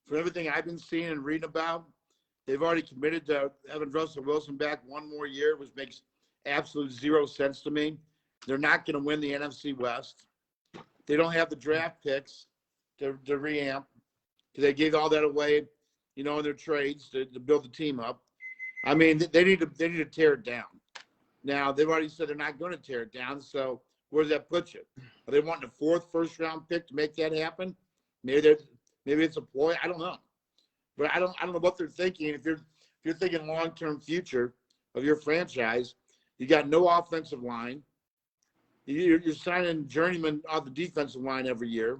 for everything I've been seeing and reading about, they've already committed to having Russell Wilson back 1 more year, which makes absolute 0 sense to me. They're not going to win the NFC West. They don't have the draft picks to reamp. They gave all that away, in their trades to build the team up. I mean, they need to tear it down. Now, they've already said they're not going to tear it down, so where does that put you? Are they wanting a 4th first-round pick to make that happen? Maybe it's a ploy. I don't know. But I don't know what they're thinking. If you're thinking long-term future of your franchise, you got no offensive line. You're signing journeymen off the defensive line every year.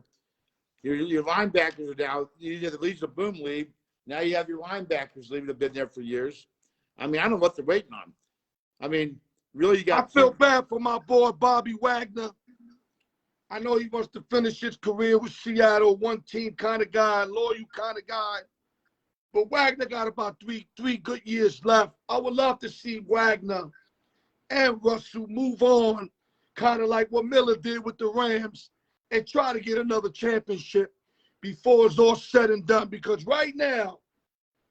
Your linebackers are now, you have the Legion of Boom leave. Now you have your linebackers leaving, have been there for years. I mean, I don't know what they're waiting on. I mean, really, I feel bad for my boy Bobby Wagner. I know he wants to finish his career with Seattle, one team kind of guy, loyal kind of guy. But Wagner got about three good years left. I would love to see Wagner and Russell move on, kind of like what Miller did with the Rams, and try to get another championship before it's all said and done. Because right now,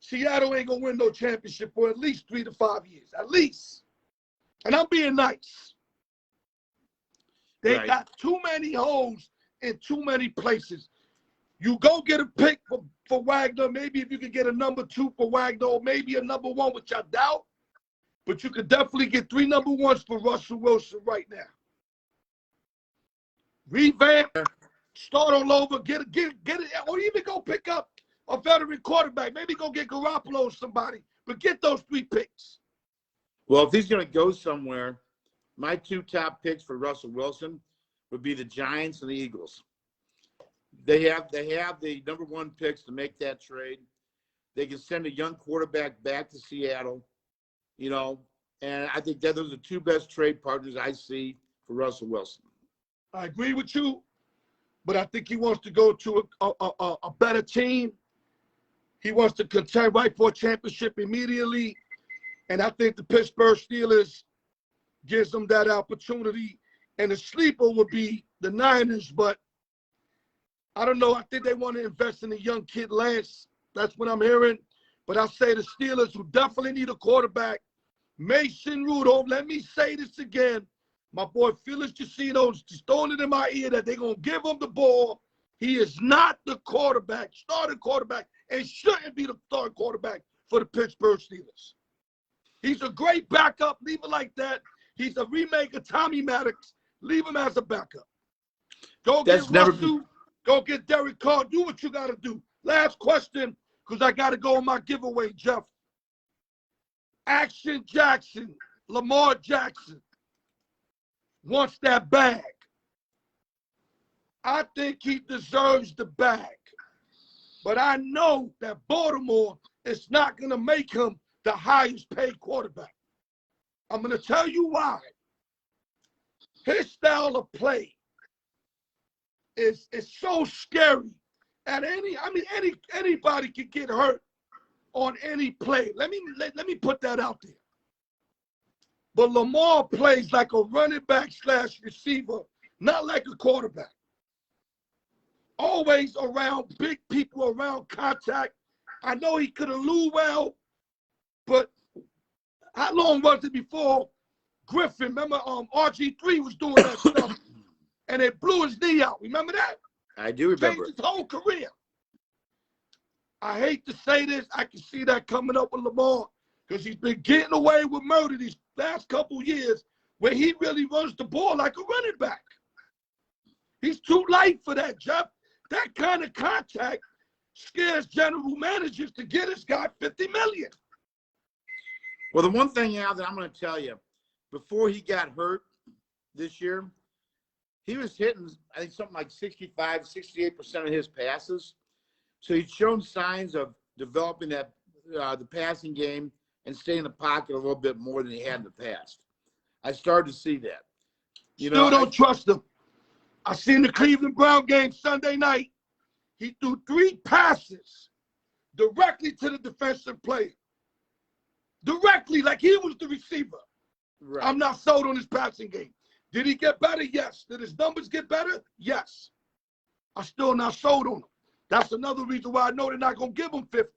Seattle ain't going to win no championship for at least 3 to 5 years, at least. And I'm being nice. They got too many holes in too many places. You go get a pick for Wagner. Maybe if you could get a number 2 for Wagner, or maybe a number 1, which I doubt. But you could definitely get 3 number 1s for Russell Wilson right now. Revamp, start all over, get it, or even go pick up a veteran quarterback. Maybe go get Garoppolo or somebody, but get those 3 picks. Well, if he's going to go somewhere, my 2 top picks for Russell Wilson would be the Giants and the Eagles. They have the number 1 picks to make that trade. They can send a young quarterback back to Seattle, and I think that those are the 2 best trade partners I see for Russell Wilson. I agree with you, but I think he wants to go to a better team. He wants to contend right for a championship immediately, and I think the Pittsburgh Steelers gives them that opportunity. And the sleeper would be the Niners, but I don't know. I think they want to invest in a young kid, Lance. That's what I'm hearing. But I'll say the Steelers, who definitely need a quarterback, Mason Rudolph. Let me say this again. My boy Felix Casino's just throwing it in my ear that they're going to give him the ball. He is not the starting quarterback, and shouldn't be the starting quarterback for the Pittsburgh Steelers. He's a great backup. Leave it like that. He's a remake of Tommy Maddox. Leave him as a backup. Go get Russell. Go get Derek Carr. Do what you got to do. Last question, because I got to go on my giveaway, Jeff. Action Jackson, Lamar Jackson, wants that bag. I think he deserves the bag. But I know that Baltimore is not going to make him the highest paid quarterback. I'm going to tell you why. His style of play is so scary. And anybody can get hurt on any play. Let me put that out there. But Lamar plays like a running back / receiver, not like a quarterback. Always around big people, around contact. I know he could have lose well, but how long was it before Griffin, remember RG3 was doing that stuff, and it blew his knee out. Remember that? I do remember. Changed his whole career. I hate to say this. I can see that coming up with Lamar because he's been getting away with murder these last couple years where he really runs the ball like a running back. He's too light for that, Jeff. That kind of contact scares general managers to get his guy $50 million. Well, the one thing, Al, that I'm going to tell you, before he got hurt this year, he was hitting, I think, something like 65, 68% of his passes. So he's shown signs of developing that the passing game and staying in the pocket a little bit more than he had in the past. I started to see that. Still don't trust him. I seen the Cleveland Brown game Sunday night. He threw 3 passes directly to the defensive player. Directly, like he was the receiver. Right. I'm not sold on his passing game. Did he get better? Yes. Did his numbers get better? Yes. I'm still not sold on him. That's another reason why I know they're not going to give him 50.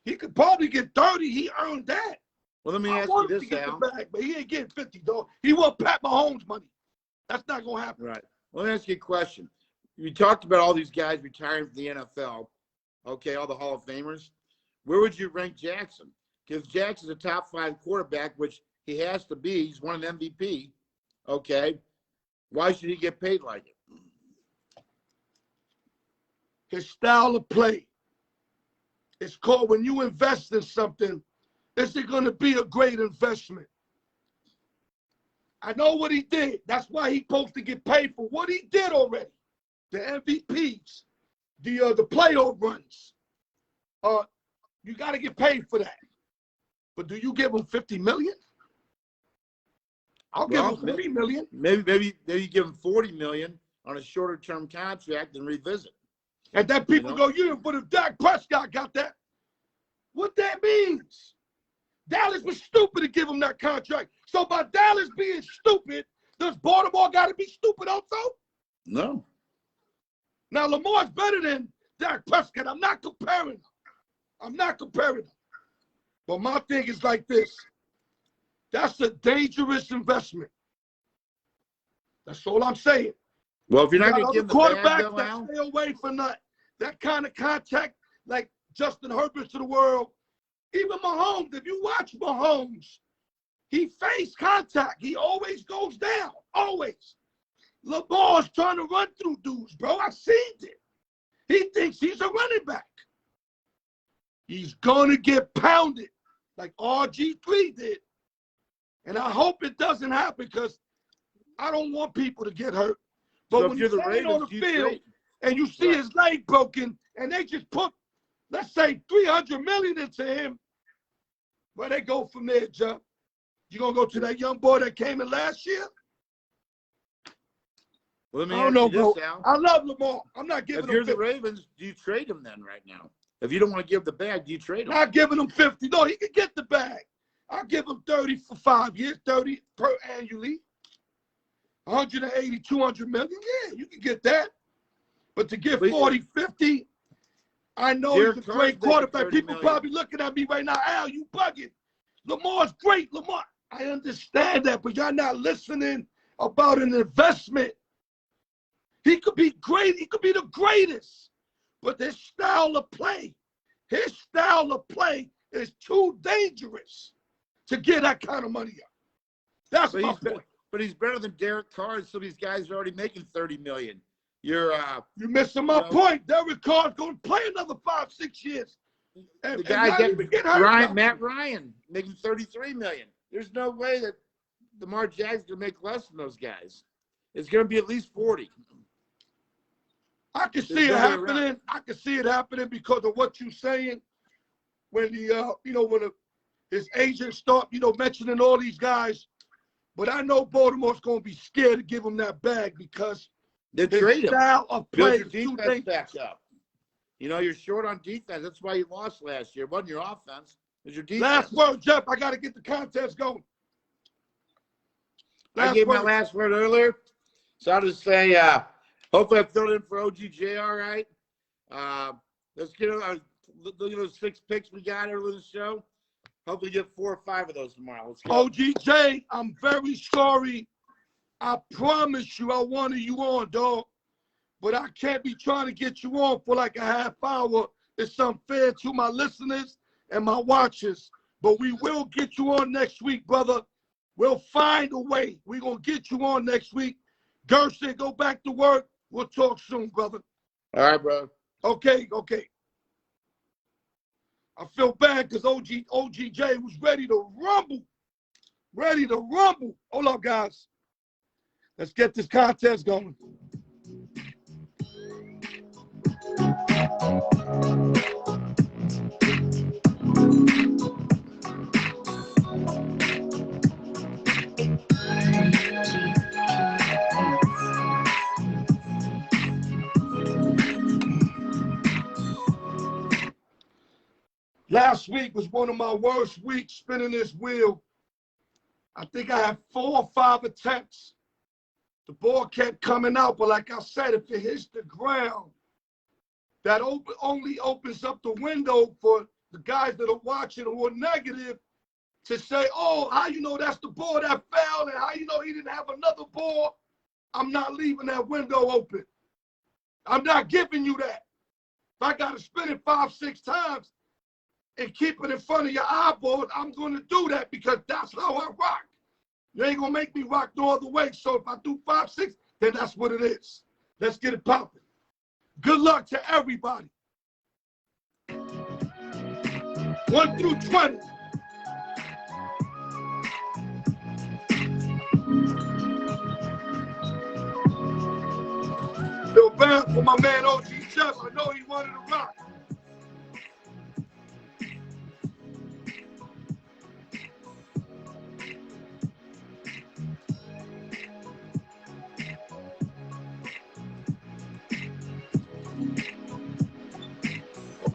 He could probably get 30. He earned that. Well, let me ask you this, Al. But he ain't getting 50, dog. He want Pat Mahomes money. That's not going to happen. Right. Well, let me ask you a question. You talked about all these guys retiring from the NFL, okay, all the Hall of Famers. Where would you rank Jackson? Because Jackson's a top 5 quarterback, which he has to be. He's won an MVP, okay? Why should he get paid like it? His style of play. It's called when you invest in something, is it going to be a great investment? I know what he did. That's why he's supposed to get paid for what he did already. The MVPs, the playoff runs. You got to get paid for that. But do you give him $50 million? I'll give him $30 million. Maybe give him $40 million on a shorter term contract and revisit. And then people go, but if Dak Prescott got that, what that means? Dallas was stupid to give him that contract. So by Dallas being stupid, does Baltimore got to be stupid also? No. Now, Lamar's better than Dak Prescott. I'm not comparing them. But my thing is like this. That's a dangerous investment. That's all I'm saying. Well, if you're not going to give the quarterbacks that stay away from that kind of contact, like Justin Herbert to the world, even Mahomes, if you watch Mahomes, he faced contact. He always goes down, always. Lamar's trying to run through dudes, bro. I've seen it. He thinks he's a running back. He's going to get pounded like RG3 did. And I hope it doesn't happen because I don't want people to get hurt. But so when you're on the field and you see his leg broken and they just put, let's say, $300 million into him, where they go from there, Joe? You going to go to that young boy that came in last year? Well, let me I don't know, bro. This, Al. I love Lamar. I'm not giving him 50. If you're the Ravens, do you trade him then right now? If you don't want to give the bag, do you trade him? Not giving him 50. No, he can get the bag. I'll give him 30 for 5 years, 30 per annually. 180, 200 million. Yeah, you can get that. But to get 40, 50, I know he's a great quarterback. People probably looking at me right now, Al, you bugging. Lamar's great. Lamar, I understand that, but y'all not listening about an investment. He could be great. He could be the greatest. But his style of play is too dangerous to get that kind of money out. That's my point. But he's better than Derek Carr, and some of these guys are already making $30 million. You're missing my point. Derek Carr's going to play another 5-6 years. And the guy getting Matt Ryan making $33 million. There's no way that Lamar Jackson's going to make less than those guys. It's going to be at least 40. I can see it happening. I can see it happening because of what you're saying. When his agents start, mentioning all these guys. But I know Baltimore's going to be scared to give him that bag because their style of play is too dangerous. You're short on defense. That's why you lost last year. It wasn't your offense. It was your defense. Last word, Jeff. I got to get the contest going. I gave my last word earlier. So I'll just say, hopefully I filled in for OGJ all right. Let's get look at those 6 picks we got earlier in the show. Hopefully get 4 or 5 of those tomorrow. Let's go. OGJ, I'm very sorry. I promise you I wanted you on, dog. But I can't be trying to get you on for like a half hour. It's unfair to my listeners and my watchers. But we will get you on next week, brother. We'll find a way. We're going to get you on next week. Gerson, go back to work. We'll talk soon, brother. All right, bro. Okay. I feel bad because OGJ was ready to rumble. Hold up, guys. Let's get this contest going. Last week was one of my worst weeks spinning this wheel. I think I had 4 or 5 attempts. The ball kept coming out, but like I said, if it hits the ground, that only opens up the window for the guys that are watching who are negative to say, oh, how you know that's the ball that fell, and how you know he didn't have another ball? I'm not leaving that window open. I'm not giving you that. If I got to spin it 5, 6 times, and keep it in front of your eyeballs, I'm going to do that because that's how I rock. You ain't going to make me rock no other way. So if I do 5, 6, then that's what it is. Let's get it popping. Good luck to everybody. 1 through 20. Feel bad for my man OG Chef. I know he wanted to rock.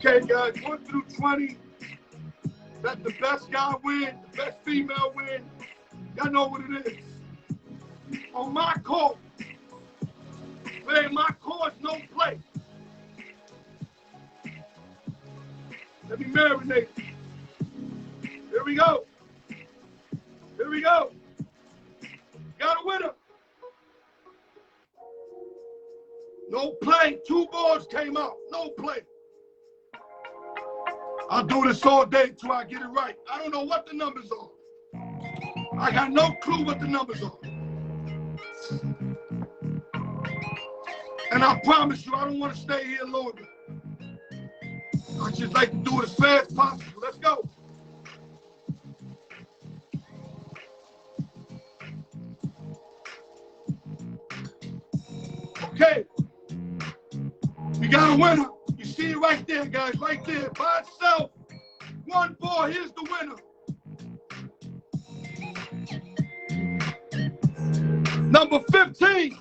Okay, guys, 1 through 20. Let the best guy win, the best female win. Y'all know what it is. On my court, man, my court's no play. Let me marinate. Here we go. Here we go. Got a winner. No play. 2 balls came out. No play. I'll do this all day till I get it right. I don't know what the numbers are. I got no clue what the numbers are. And I promise you, I don't want to stay here longer. I just like to do it as fast as possible. Let's go. Okay. We got a winner. You see it right there, guys, right there, by itself. 1 ball, here's the winner. Number 15.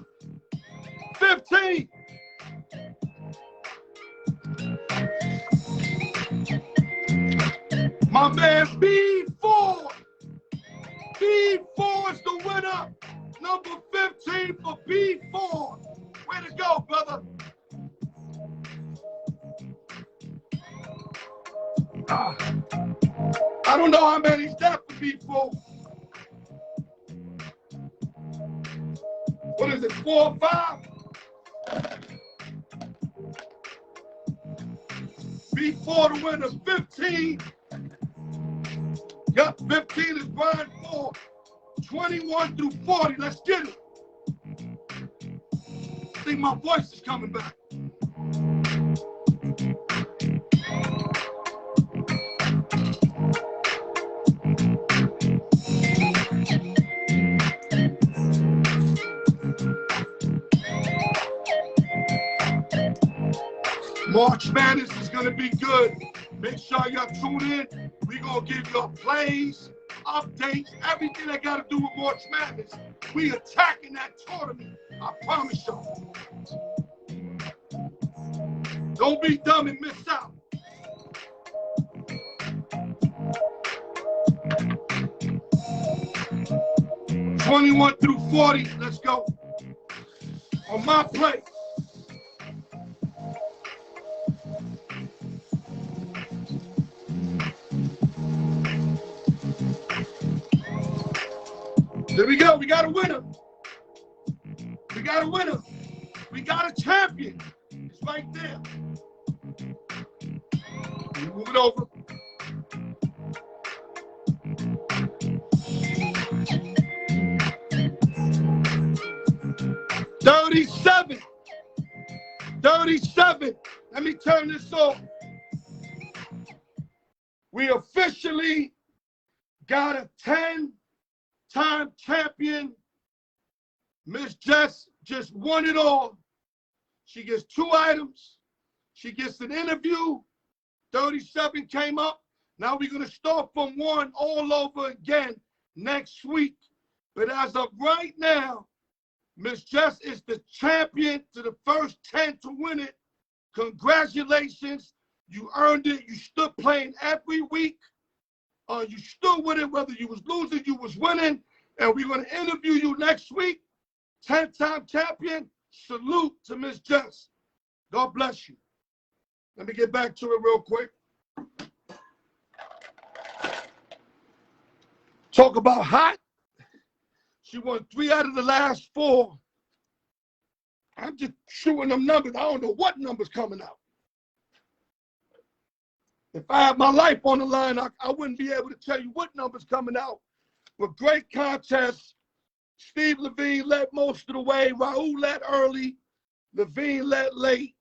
15. My man B4. B4 is the winner. Number 15 for B4. Way to go, brother. I don't know how many's that for B4. What is it, 4 or 5? B4 the winner, 15. Yup, 15 is Brian 4. 21 through 40, let's get it. I think my voice is coming back. March Madness is going to be good. Make sure y'all tune in. We're going to give y'all plays, updates, everything that got to do with March Madness. We attacking that tournament. I promise y'all. Don't be dumb and miss out. (21 through 40), let's go. On my plate. There we go. We got a winner. We got a winner. We got a champion. It's right there. Move it over. $37. Let me turn this off. We officially got a 10-time champion. Miss Jess just won it all. She gets 2 items. She gets an interview. 37 came up. Now we're going to start from 1 all over again next week. But as of right now, Miss Jess is the champion to the first 10 to win it. Congratulations. You earned it. You stood playing every week. You stood with it, whether you was losing, you was winning. And we're going to interview you next week. 10-time champion. Salute to Miss Jess. God bless you. Let me get back to it real quick. Talk about hot. She won 3 out of the last 4. I'm just shooting them numbers. I don't know what numbers coming out. If I had my life on the line, I wouldn't be able to tell you what numbers coming out. But great contest. Steve Levine led most of the way. Raul led early. Levine led late.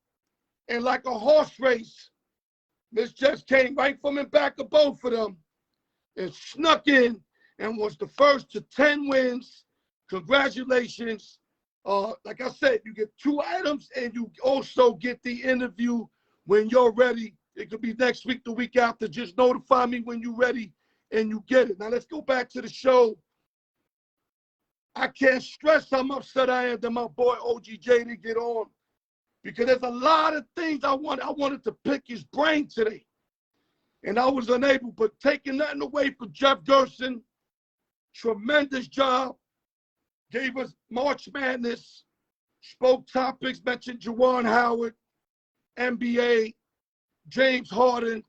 And like a horse race, Miss Jess came right from in back of both of them and snuck in and was the first to 10 wins. Congratulations. Like I said, you get 2 items and you also get the interview when you're ready. It could be next week, the week after. Just notify me when you're ready and you get it. Now let's go back to the show. I can't stress how upset I am that my boy OGJ didn't get on, because there's a lot of things I wanted to pick his brain today. And I was unable, but taking nothing away from Jeff Gerson. Tremendous job. Gave us March Madness, spoke topics, mentioned Juwan Howard, NBA, James Harden,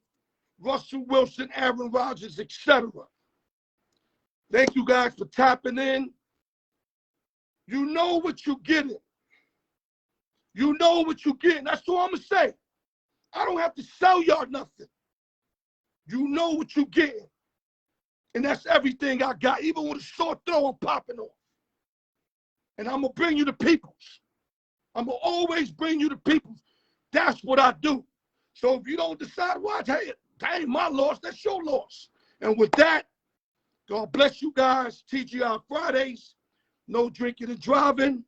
Russell Wilson, Aaron Rodgers, etc. Thank you guys for tapping in. You know what you're getting. You know what you're getting. That's all I'm going to say. I don't have to sell y'all nothing. You know what you're getting. And that's everything I got. Even with a sore throat, I'm popping off. And I'm going to bring you the peoples. I'm going to always bring you the peoples. That's what I do. So if you don't decide, well, hey, that ain't my loss. That's your loss. And with that, God bless you guys. TGI Fridays. No drinking and driving.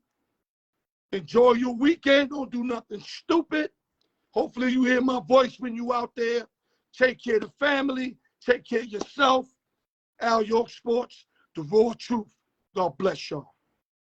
Enjoy your weekend. Don't do nothing stupid. Hopefully you hear my voice when you out there. Take care of the family. Take care of yourself. Al York Sports, the raw truth. God bless y'all.